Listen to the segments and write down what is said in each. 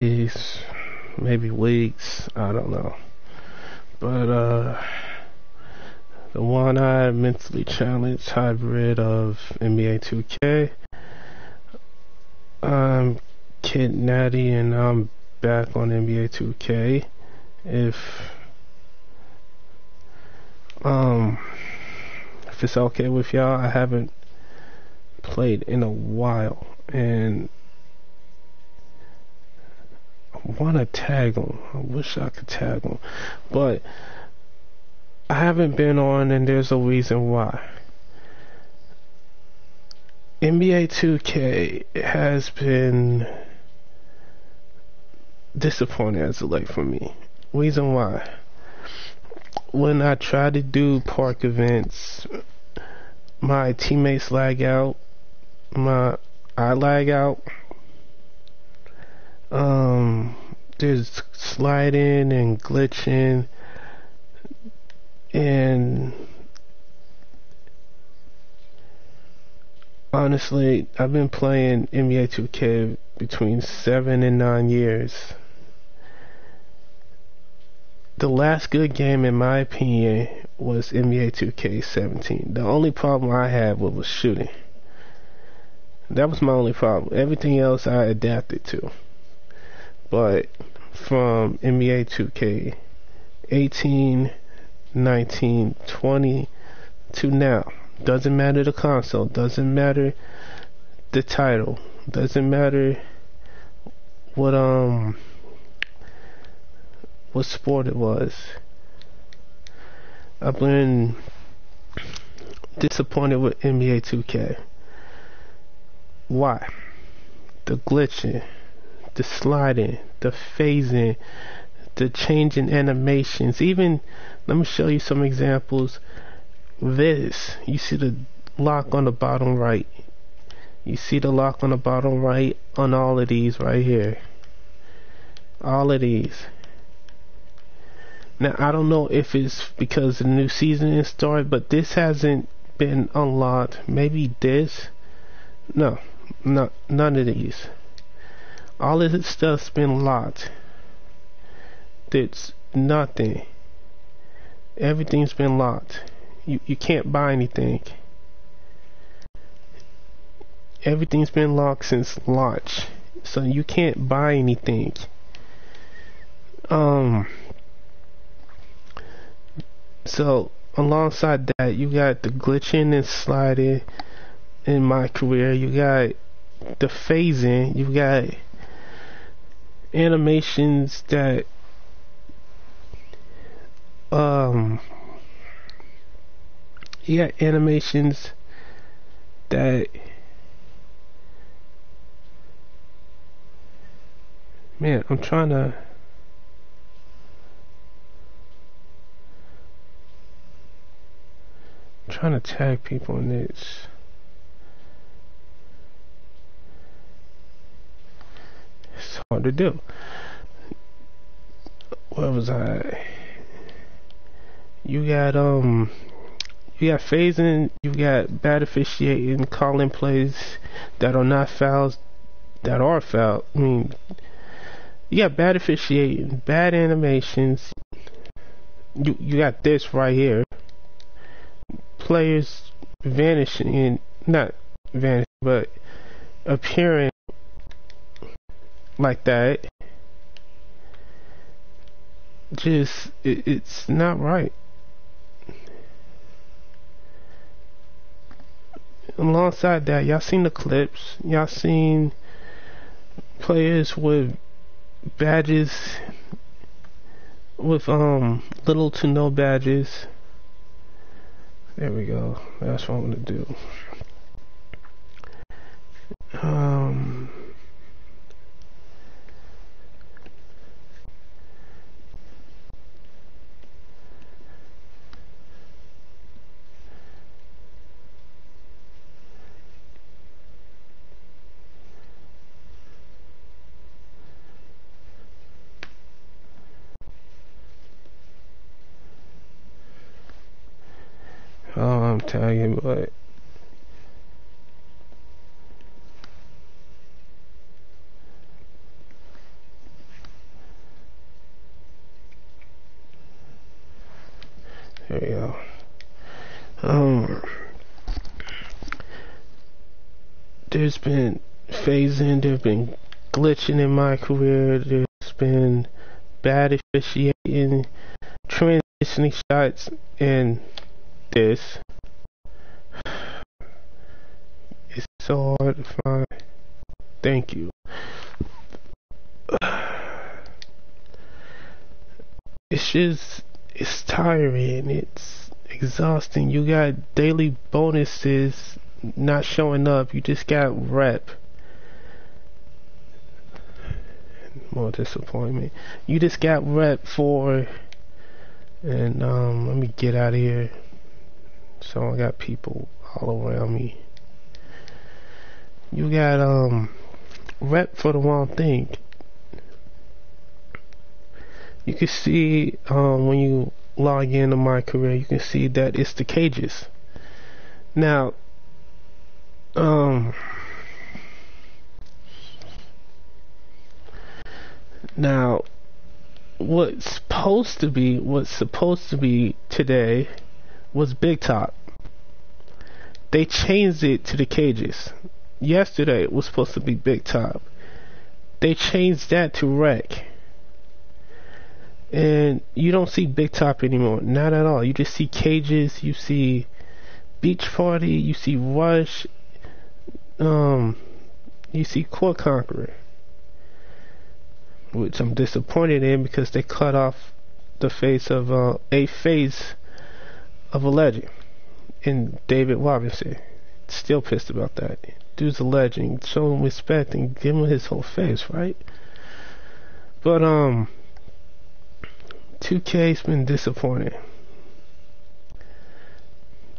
days, maybe weeks, I don't know. But the one-eyed mentally challenged hybrid of NBA 2K. I'm Kid Natty and I'm back on NBA 2K. Um if it's okay with y'all, I haven't played in a while and I wanna tag him. I wish I could tag him. But I haven't been on and there's a reason why. NBA 2K has been disappointing as of late for me. Reason why. When I try to do park events, my teammates lag out, I lag out. There's sliding and glitching, and honestly, I've been playing NBA 2K between 7 and 9 years. The last good game, in my opinion, was NBA 2K17. The only problem I had was shooting. That was my only problem. Everything else I adapted to. But from NBA 2K18, 19, 20 to now, doesn't matter the console, doesn't matter the title, doesn't matter what sport it was. I've been disappointed with NBA 2K. Why? The glitching, the sliding, the phasing, the changing animations. Even, let me show you some examples. This, you see the lock on the bottom right. You see the lock on the bottom right on all of these right here. All of these. Now, I don't know if it's because the new season is started, but this hasn't been unlocked. Maybe this? No, none of these. All of this stuff's been locked. There's nothing. Everything's been locked. You can't buy anything. Everything's been locked since launch. So you can't buy anything. So alongside that, you got the glitching and sliding in my career. You got the phasing. You got animations that you got animations that, man, I'm trying to tag people in this. It's hard to do. Where was I? You got phasing, you got bad officiating, calling plays that are not fouls, that are foul. I mean, you got bad officiating, bad animations. You got this right here. Players vanishing, not vanishing, but appearing like that. Just, it's not right. Alongside that, y'all seen the clips. Y'all seen players with badges, with little to no badges. There we go. That's what I'm gonna do. I'm tagging, but There we go. There's been phasing, there's been glitching in my career, there's been bad officiating, transitioning shots, and this. It's so hard to find. Thank you. It's tiring, it's exhausting. You got daily bonuses not showing up, you just got rep. More disappointment. You just got rep for, and let me get out of here. So I got people all around me. You got rep for the wrong thing. You can see when you log into my career, you can see that it's the cages. Now, what's supposed to be today was Big Top. They changed it to the cages. Yesterday it was supposed to be Big Top. They changed that to Rec. And you don't see Big Top anymore. Not at all. You just see cages, you see Beach Party, you see Rush, you see Core Conqueror. Which I'm disappointed in because they cut off the face of a face of a legend in David Robinson. Still pissed about that. Dude's a legend. Show him respect and give him his whole face, right? But 2K's been disappointing.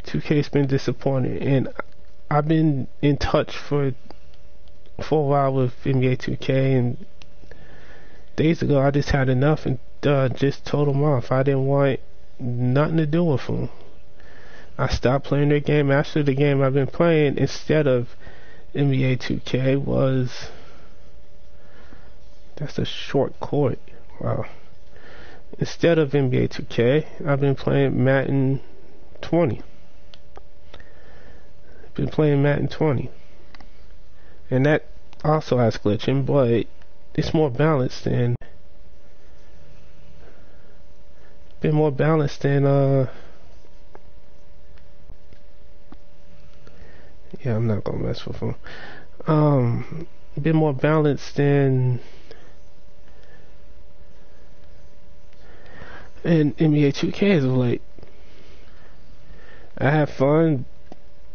2K's been disappointing, and I've been in touch for a while with NBA 2K, and days ago I just had enough and just told them off. I didn't want nothing to do with them. I stopped playing their game. Actually, the game I've been playing instead of NBA 2K was, that's a short court. Wow. Instead of NBA 2K, I've been playing Madden 20. Been playing Madden 20. And that also has glitching, but it's more balanced than yeah, I'm not gonna mess with them. Been more balanced than in NBA 2K as of late. I have fun.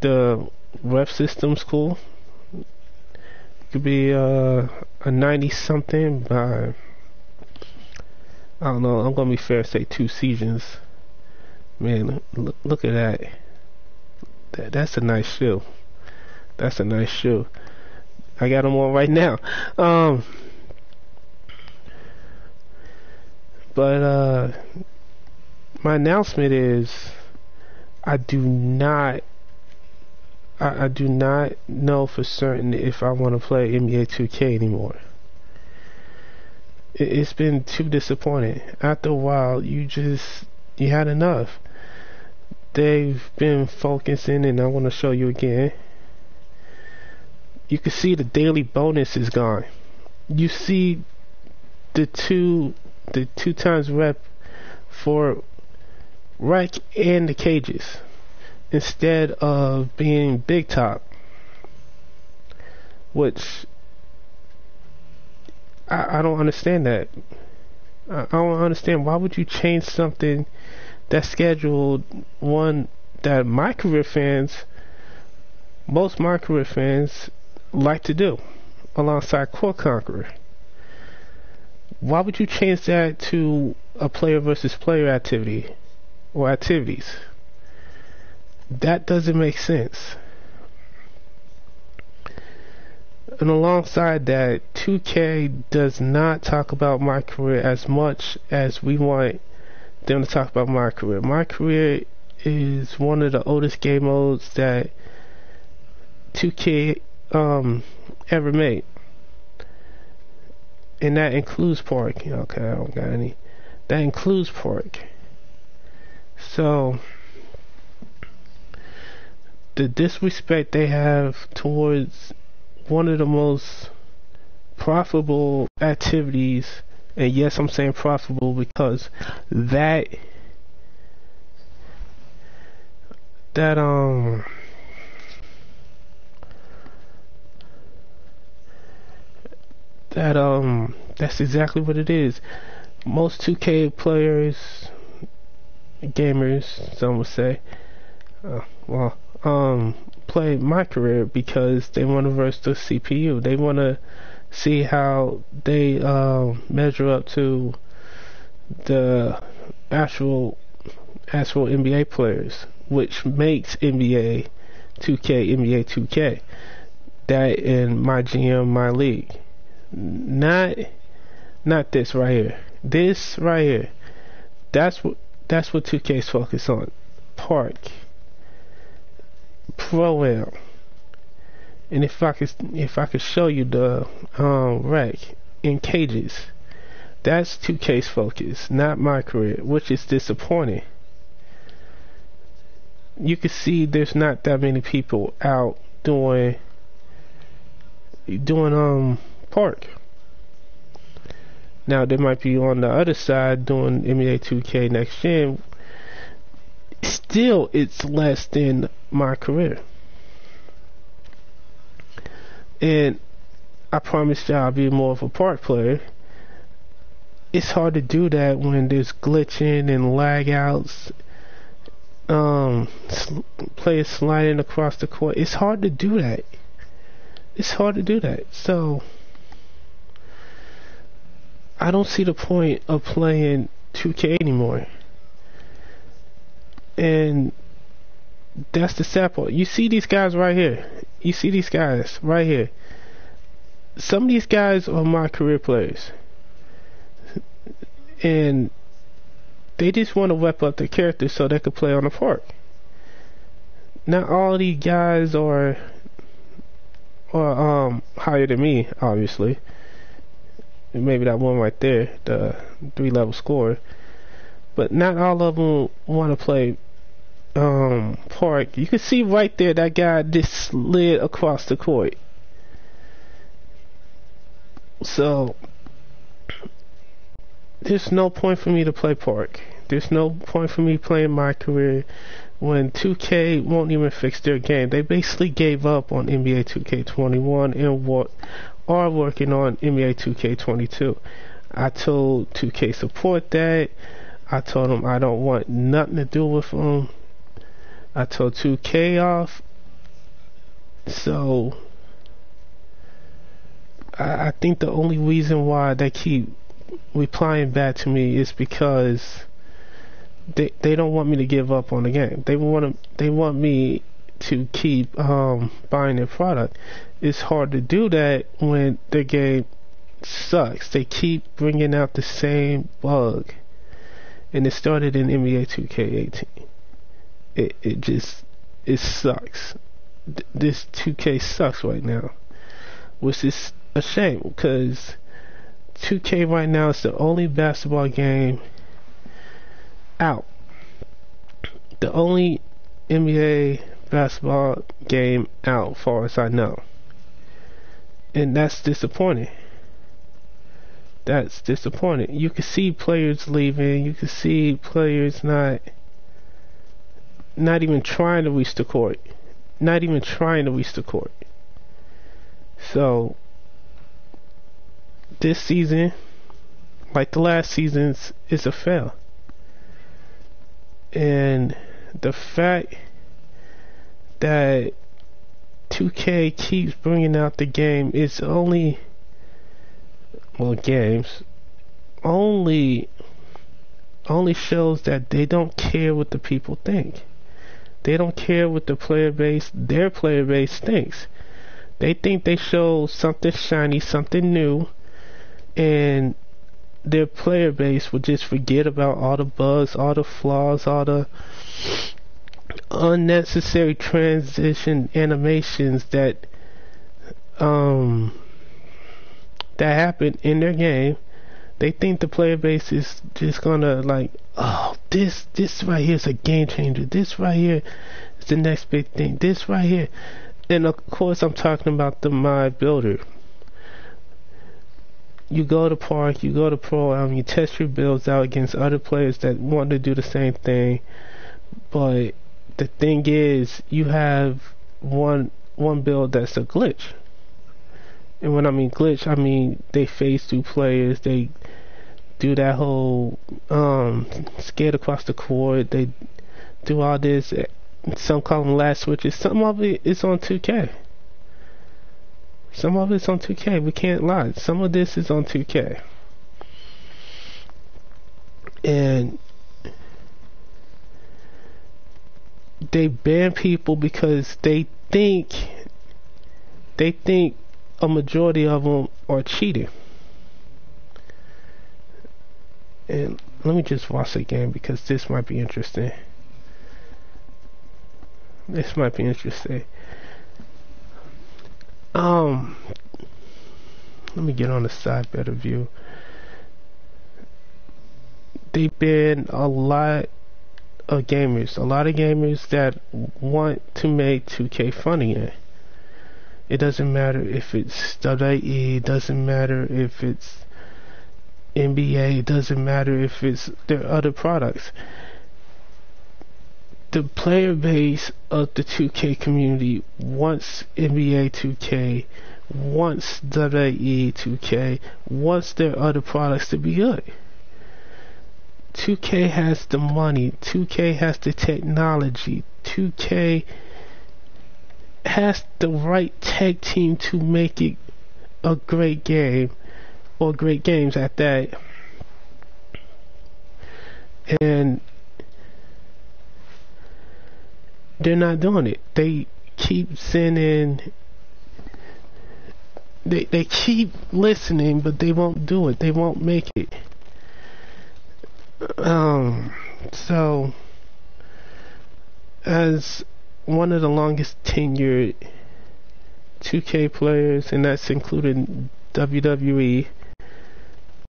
The ref system's cool. It could be a 90 something by, I don't know, I'm gonna be fair, say 2 seasons. Man, look at that. That's a nice shoe. That's a nice shoe. I got them on right now. But my announcement is I do not know for certain if I want to play NBA 2K anymore. It's been too disappointing. After a while, you had enough. They've been focusing, and I want to show you again. You can see the daily bonus is gone. You see the two times rep for Rec and the cages instead of being Big Top, which I don't understand that. I don't understand, why would you change something that's scheduled, one that most my career fans like to do alongside Core Conqueror? Why would you change that to a player versus player activity or activities? That doesn't make sense. And alongside that, 2K does not talk about my career as much as we want them to talk about my career. My career is one of the oldest game modes that 2K ever made. And that includes park. Okay, I don't got any. That includes park. So the disrespect they have towards one of the most profitable activities, and yes, I'm saying profitable because that that's exactly what it is. Most 2K players, gamers, some would say, play my career because they want to verse the CPU. They want to see how they measure up to the actual NBA players, which makes NBA 2K. That in my GM, my league. Not this right here. This right here. That's what 2K's focus on. Park. Pro-Am. And if I could show you the rec in cages, that's 2K's focus, not my career, which is disappointing. You can see there's not that many people out doing park. Now they might be on the other side doing NBA 2K next gen. Still, it's less than my career. And I promise you I'll be more of a park player. It's hard to do that when there's glitching and lag outs, players sliding across the court. It's hard to do that. So I don't see the point of playing 2K anymore. And that's the sad part. You see these guys right here. Some of these guys are my career players. And they just want to whip up their characters so they can play on the park. Not all of these guys are higher than me, obviously. Maybe that one right there, the 3-level scorer. But not all of them want to play park. You can see right there that guy just slid across the court. So there's no point for me to play park. There's no point for me playing my career when 2K won't even fix their game. They basically gave up on NBA 2K21 and are working on NBA 2K22. I told 2K support that. I told them I don't want nothing to do with them. I told 2K off. So I think the only reason why they keep replying back to me is because they don't want me to give up on the game. They want me to keep buying their product. It's hard to do that when their game sucks. They keep bringing out the same bug. And it started in NBA 2K18. It sucks. This 2K sucks right now, which is a shame because 2K right now is the only basketball game out. The only NBA basketball game out, far as I know. And that's disappointing. You can see players leaving. You can see players not even trying to reach the court. So this season, like the last seasons, is a fail. And the fact that 2K keeps bringing out the game is only shows that they don't care what the people think. They don't care what their player base thinks. They think they show something shiny, something new, and their player base will just forget about all the bugs, all the flaws, all the unnecessary transition animations that happen in their game They think the player base is just gonna like, oh, this right here is a game changer. This right here is the next big thing. This right here, and of course I'm talking about the My Builder. You go to Park, you go to Pro, you test your builds out against other players that want to do the same thing. But the thing is, you have one build that's a glitch. And when I mean glitch, I mean they phase through players. They do that whole skate across the court. They do all this. Some call them last switches. Some of it is on 2K. Some of it's on 2K. We can't lie. Some of this is on 2K. And they ban people because they think a majority of them are cheating. And let me just watch the game because this might be interesting. This might be interesting. Let me get on the side better view. They ban a lot of gamers that want to make 2K fun again. It doesn't matter if it's WWE, it doesn't matter if it's NBA, it doesn't matter if it's their other products. The player base of the 2K community wants NBA 2K, wants WWE 2K, wants their other products to be good. 2K has the money, 2K has the technology, 2K has the right tech team to make it a great game, or great games at that. And they're not doing it. They keep sending, they keep listening, but they won't do it. They won't make it. So as one of the longest tenured 2K players, and that's including WWE,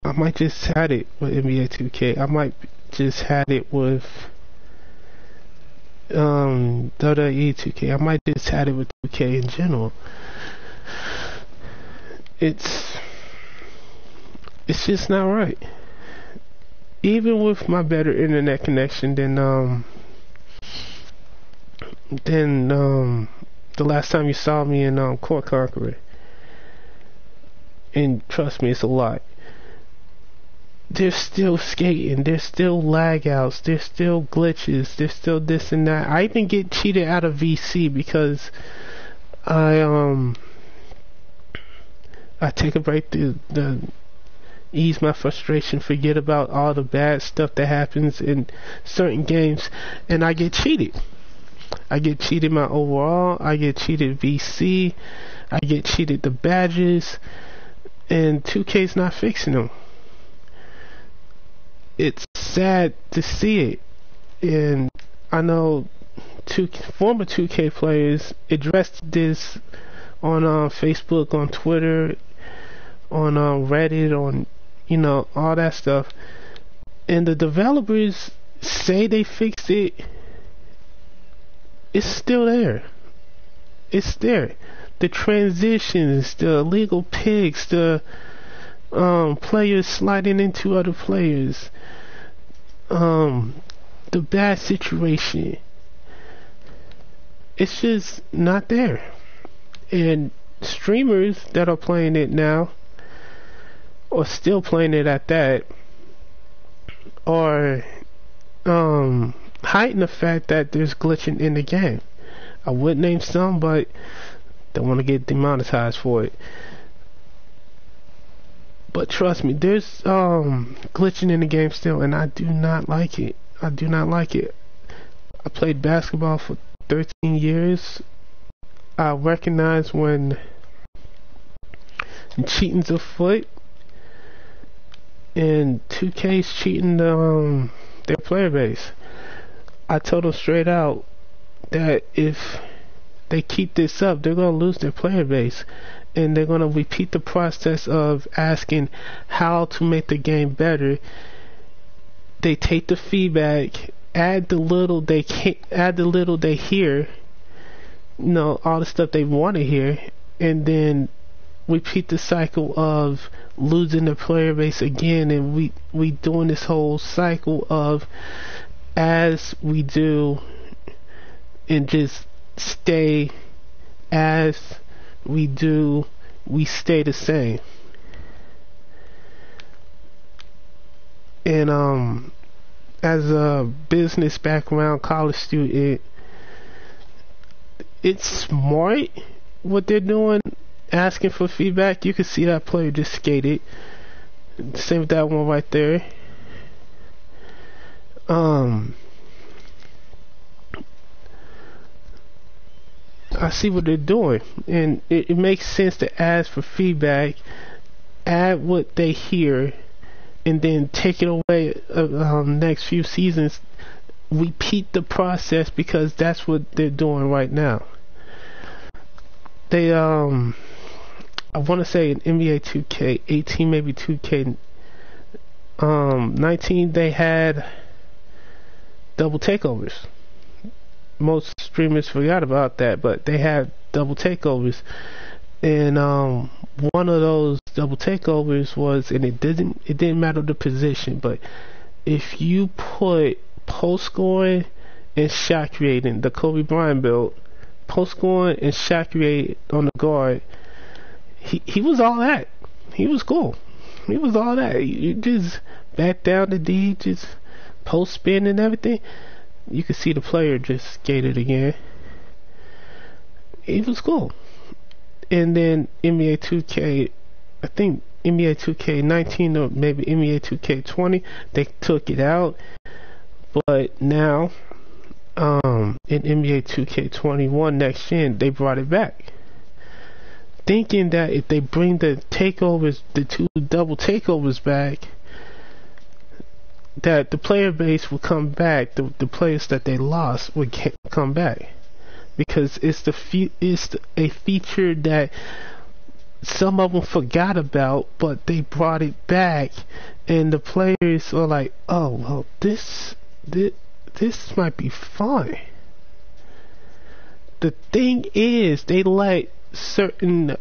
I might just had it with NBA 2K. I might just had it with WWE 2K. I might just had it with 2K in general. It's just not right. Even with my better internet connection than the last time you saw me in Court Conqueror, and trust me, it's a lot. There's still skating, there's still lag outs, there's still glitches, there's still this and that. I even get cheated out of VC because I take a break to ease my frustration, forget about all the bad stuff that happens in certain games, and I get cheated. I get cheated my overall, I get cheated VC, I get cheated the badges, and 2K's not fixing them. It's sad to see it, and I know former 2K players addressed this on Facebook, on Twitter, on Reddit, on all that stuff, and the developers say they fixed it. It's still there. It's there. The transitions, the illegal picks, the players sliding into other players, the bad situation. It's just not there. And streamers that are playing it now, or still playing it at that, are hiding the fact that there's glitching in the game. I would name some, but don't want to get demonetized for it. But trust me, there's glitching in the game still, and I do not like it. I do not like it. I played basketball for 13 years. I recognize when cheating's afoot, and 2K's cheating their player base. I told them straight out that if they keep this up, they're gonna lose their player base. and they're gonna repeat the process of asking how to make the game better. They take the feedback, add the little they hear, all the stuff they want to hear, and then repeat the cycle of losing the player base again. And we doing this whole cycle of, as we do, and just stay as we do, we stay the same. And as a business background college student, it's smart what they're doing, asking for feedback. You can see that player just skated. Same with that one right there. I see what they're doing, and it makes sense to ask for feedback, add what they hear, and then take it away. Next few seasons, repeat the process, because that's what they're doing right now. They I want to say in NBA 2K18, maybe 2K19, they had double takeovers. Most streamers forgot about that, but they had double takeovers. And one of those double takeovers was, and it didn't matter the position, but if you put post scoring and shot creating, the Kobe Bryant build, post scoring and shot creating on the guard, he was all that. He was cool. He was all that. You just back down the D, just post spin and everything. You could see the player just skated again. It was cool. And then NBA 2K, I think NBA 2K19 or maybe NBA 2K20, they took it out. But now, in NBA 2K21 next gen, they brought it back, thinking that if they bring the takeovers, the two double takeovers back, that the player base will come back, the players that they lost would come back, because it's a feature that some of them forgot about, but they brought it back, and the players are like, oh well, this might be fun. The thing is, they let certain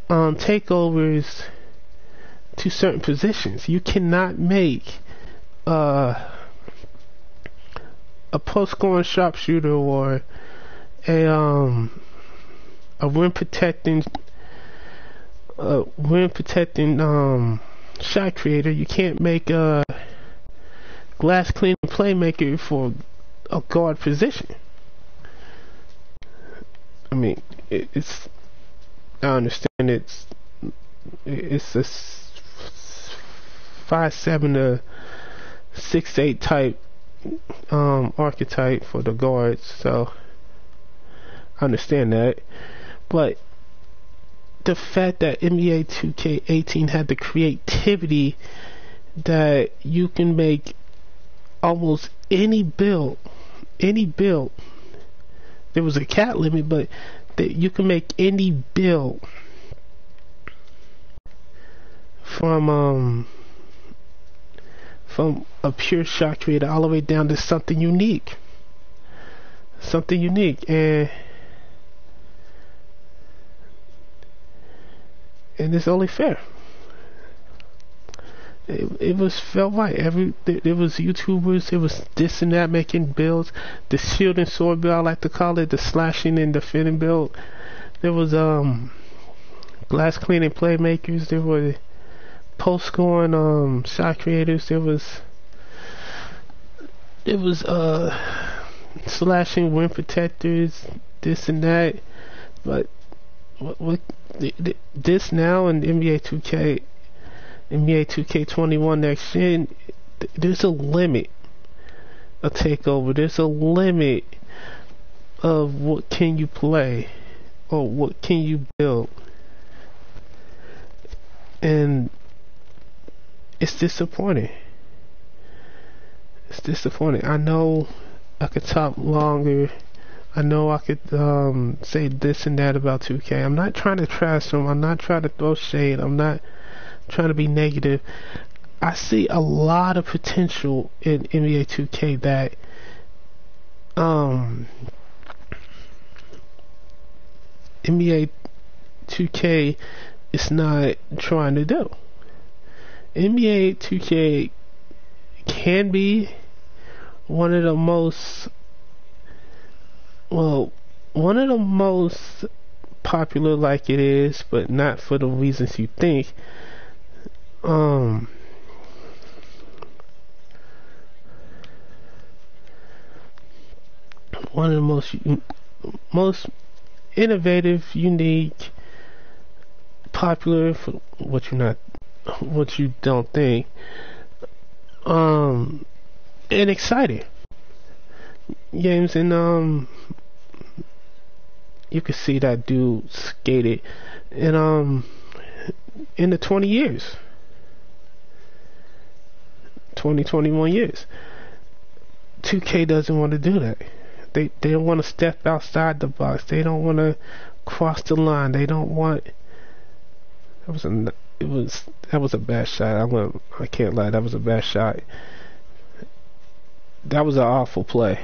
takeovers to certain positions. You cannot make a post scoring sharpshooter or a rim protecting shot creator. You can't make a glass cleaning playmaker for a guard position. I mean, I understand it's a 5'7" to 6'8" type archetype for the guards, so I understand that. But the fact that NBA 2K18 had the creativity that you can make almost any build. There was a cap limit, but that you can make any build from a pure shot creator all the way down to something unique, and it's only fair. It was felt right. There was YouTubers, there was this and that making builds. The shield and sword build, I like to call it, the slashing and defending build. There was glass cleaning playmakers. There were post scoring shot creators. There was slashing rim protectors, this and that. But this now in NBA 2K21 next gen, there's a limit of takeover. There's a limit of what can you play or what can you build, and it's disappointing. I know I could talk longer I know I could say this and that about 2K. I'm not trying to trash them. I'm not trying to throw shade. I'm not trying to be negative. I see a lot of potential in NBA 2K that NBA 2K is not trying to do. NBA 2K can be one of the most popular, like it is, but not for the reasons you think. One of the most innovative, unique, popular, for what you don't think, and exciting games. And you could see that dude skated in the 20 years, 21 years. 2K doesn't want to do that. They don't want to step outside the box. They don't want to cross the line. They don't want. That was a bad shot. I can't lie. That was a bad shot. That was an awful play.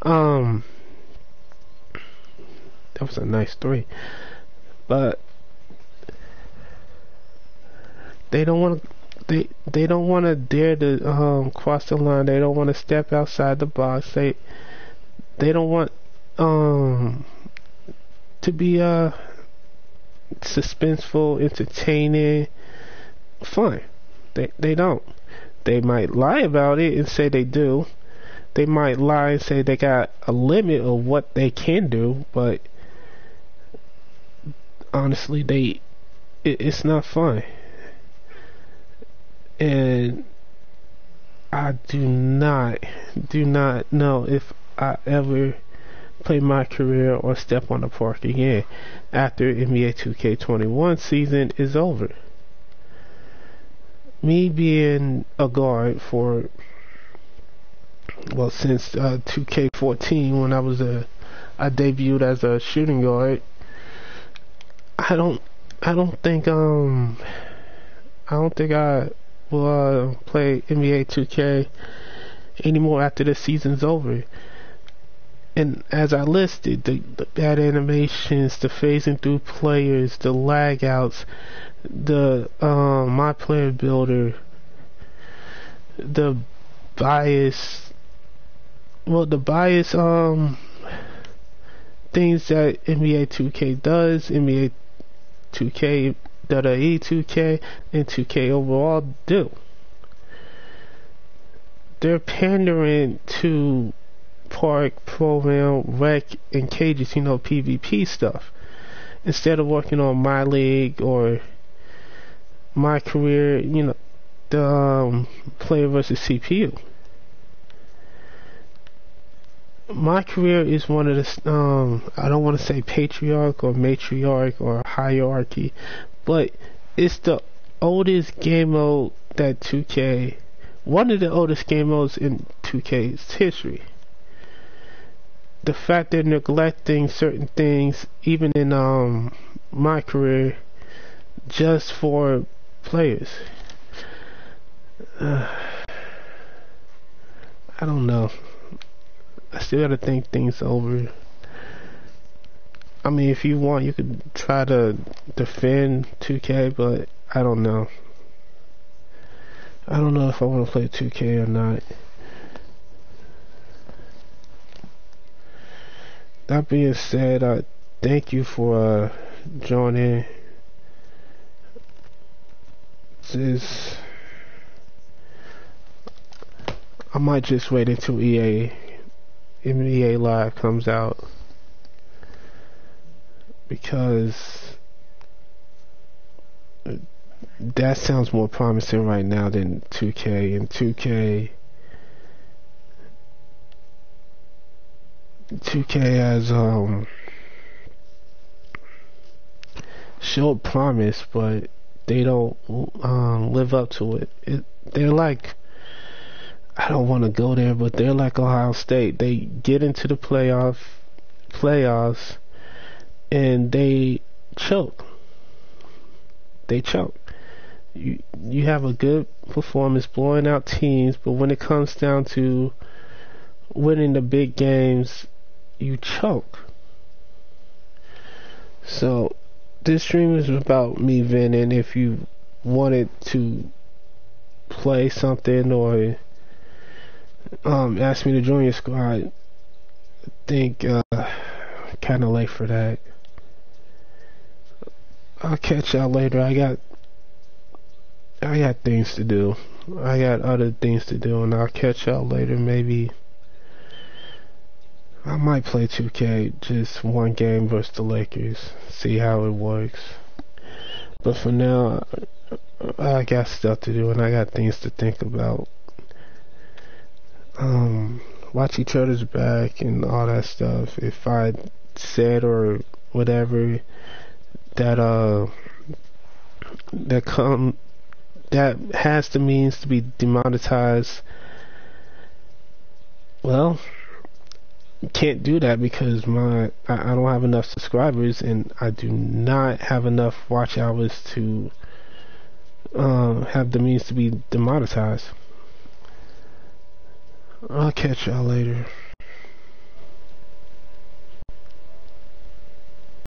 That was a nice three, but they don't want to. They don't want to dare to cross the line. They don't want to step outside the box. They don't want to be suspenseful, entertaining, fun. They don't. They might lie about it and say they do. They might lie and say they got a limit of what they can do, but honestly, it's not fun. And I do not know if I ever play my career or step on the park again after NBA 2K21 season is over. Me being a guard since 2K14, when I debuted as a shooting guard, I don't think I will play NBA 2K anymore after the season's over. And as I listed, the bad animations, the phasing through players, the lag outs, the my player builder, the bias things that NBA 2K does, NBA 2K, WWE 2K, and 2K overall do. They're pandering to park, program, rec, and cages, PvP stuff, instead of working on my league or my career, the player versus CPU. My career is one of the, I don't want to say patriarch or matriarch or hierarchy, but it's the oldest game mode that 2K, one of the oldest game modes in 2K's history. The fact they're neglecting certain things, even in my career, just for players. I don't know. I still gotta think things over. I mean, if you want, you could try to defend 2K, but I don't know. I don't know if I want to play 2K or not. That being said, I thank you for joining. I might just wait until NBA Live comes out, because that sounds more promising right now than 2K. And 2K has showed promise, but they don't live up to it. They're like, I don't want to go there, but they're like Ohio State. They get into the playoffs and they choke. They choke. You have a good performance blowing out teams, but when it comes down to winning the big games, you choke. So this stream is about me venting. If you wanted to play something or ask me to join your squad, I think kind of late for that. I'll catch y'all later. I got things to do. I got other things to do, and I'll catch y'all later. Maybe I might play 2K, just one game versus the Lakers, see how it works. But for now, I got stuff to do and I got things to think about. Watch each other's back and all that stuff. If I said or whatever that has the means to be demonetized, well, can't do that because I don't have enough subscribers and I do not have enough watch hours to have the means to be demonetized. I'll catch y'all later.